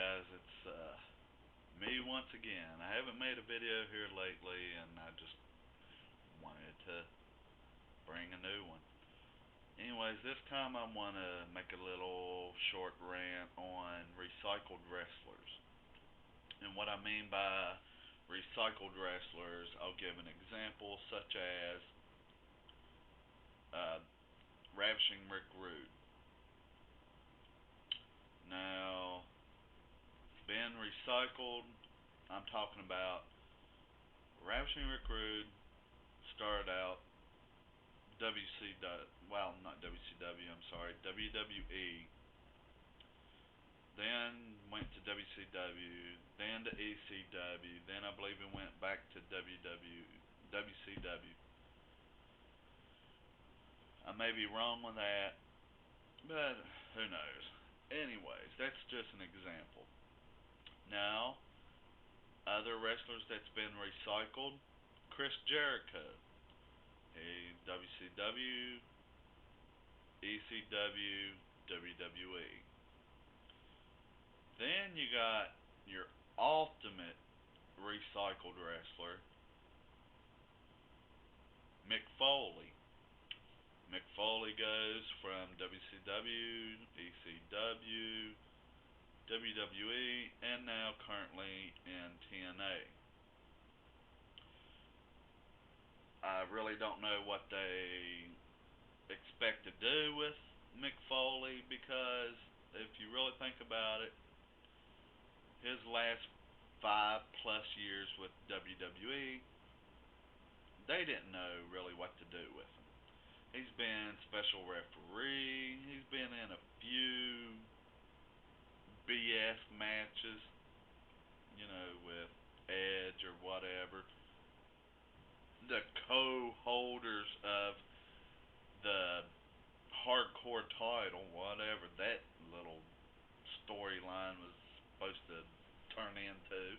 guys, it's me once again. I haven't made a video here lately, and I just wanted to bring a new one. Anyways, this time I want to make a little short rant on recycled wrestlers. And what I mean by recycled wrestlers, I'll give an example such as uh, Ravishing Rick Rude. Now, being recycled, I'm talking about Ravishing Rick Rude started out WCW, well, not WCW, I'm sorry, WWE, then went to WCW, then to ECW, then I believe he went back to WCW. I may be wrong on that, but who knows. Anyways, that's just an example. Now, other wrestlers that's been recycled, Chris Jericho, a WCW, ECW, WWE. Then you got your ultimate recycled wrestler, Mick Foley. Mick Foley goes from WCW, ECW, WWE, and now currently in TNA. I really don't know what they expect to do with Mick Foley because if you really think about it, his last 5+ years with WWE, they didn't know really what to do with him. He's been special referee. He's been in a few BS matches, with Edge or whatever. The co-holders of the hardcore title, whatever that little storyline was supposed to turn into.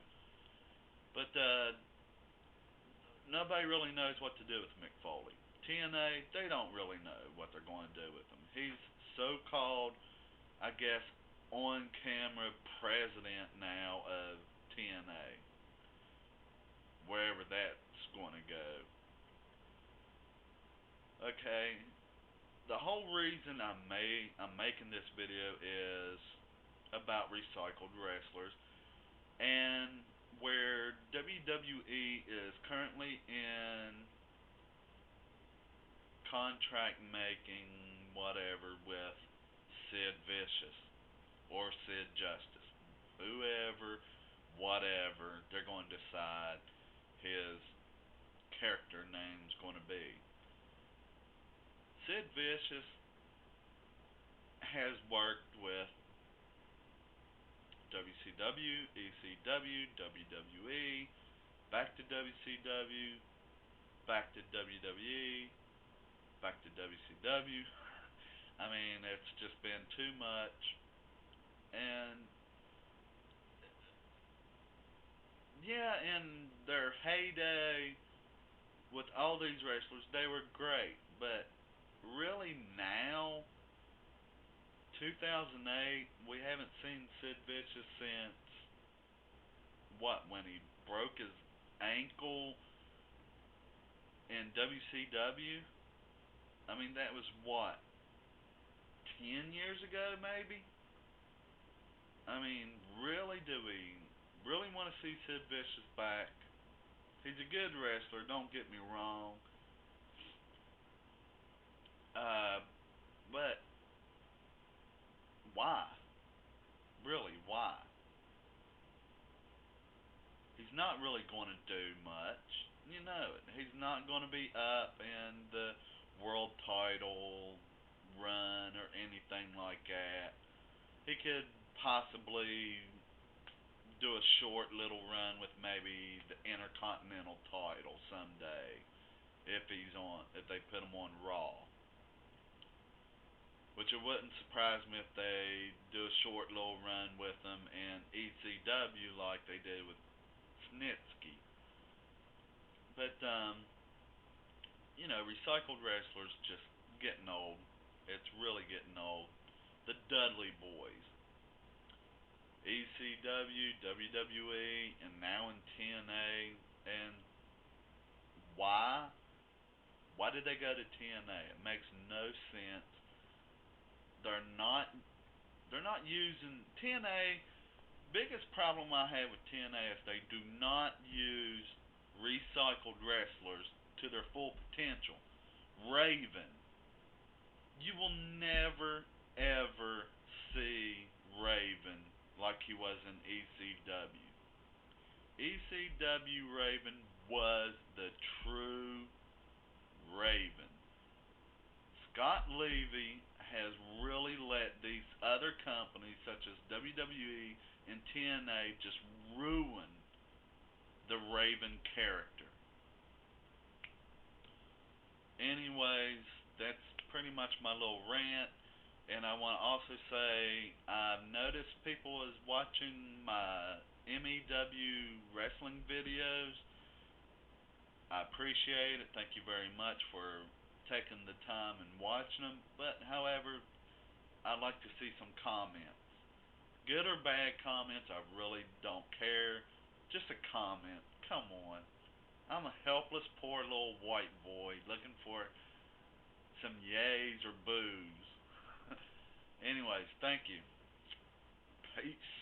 But nobody really knows what to do with Mick Foley. TNA, they don't really know what they're going to do with him. He's so-called, I guess, on-camera president now of TNA, wherever that's going to go. Okay, the whole reason I'm making this video is about recycled wrestlers and where WWE is currently in contract making whatever with Sid Vicious or Sid Justice. Whoever, whatever, they're going to decide his character name's going to be. Sid Vicious has worked with WCW, ECW, WWE, back to WCW, back to WWE, back to WCW. I mean, it's just been too much. And yeah, in their heyday with all these wrestlers, they were great. But really now, 2008, we haven't seen Sid Vicious since what? When he broke his ankle in WCW? I mean, that was what? 10 years ago, maybe? I mean, really, do we really want to see Sid Vicious back? He's a good wrestler, don't get me wrong. Uh, but why? Really, why? He's not really going to do much. You know it. He's not going to be up in the world title run or anything like that. He could possibly do a short little run with maybe the Intercontinental title someday if they put him on Raw. Which it wouldn't surprise me if they do a short little run with him in ECW like they did with Snitsky. But recycled wrestlers just getting old. It's really getting old. The Dudley Boys. ECW, WWE, and now in TNA. And why? Why did they go to TNA? It makes no sense. They're not. They're not using TNA. Biggest problem I have with TNA is they do not use recycled wrestlers to their full potential. Raven, you will never ever see Raven like he was in ECW. ECW Raven was the true Raven. Scott Levy has really let these other companies such as WWE and TNA just ruin the Raven character. Anyways, that's pretty much my little rant. And I want to also say I've noticed people is watching my MEW wrestling videos. I appreciate it. Thank you very much for taking the time and watching them. But however, I'd like to see some comments. Good or bad comments, I really don't care. Just a comment. Come on. I'm a helpless, poor little white boy looking for some yays or boos. Anyways, thank you. Peace.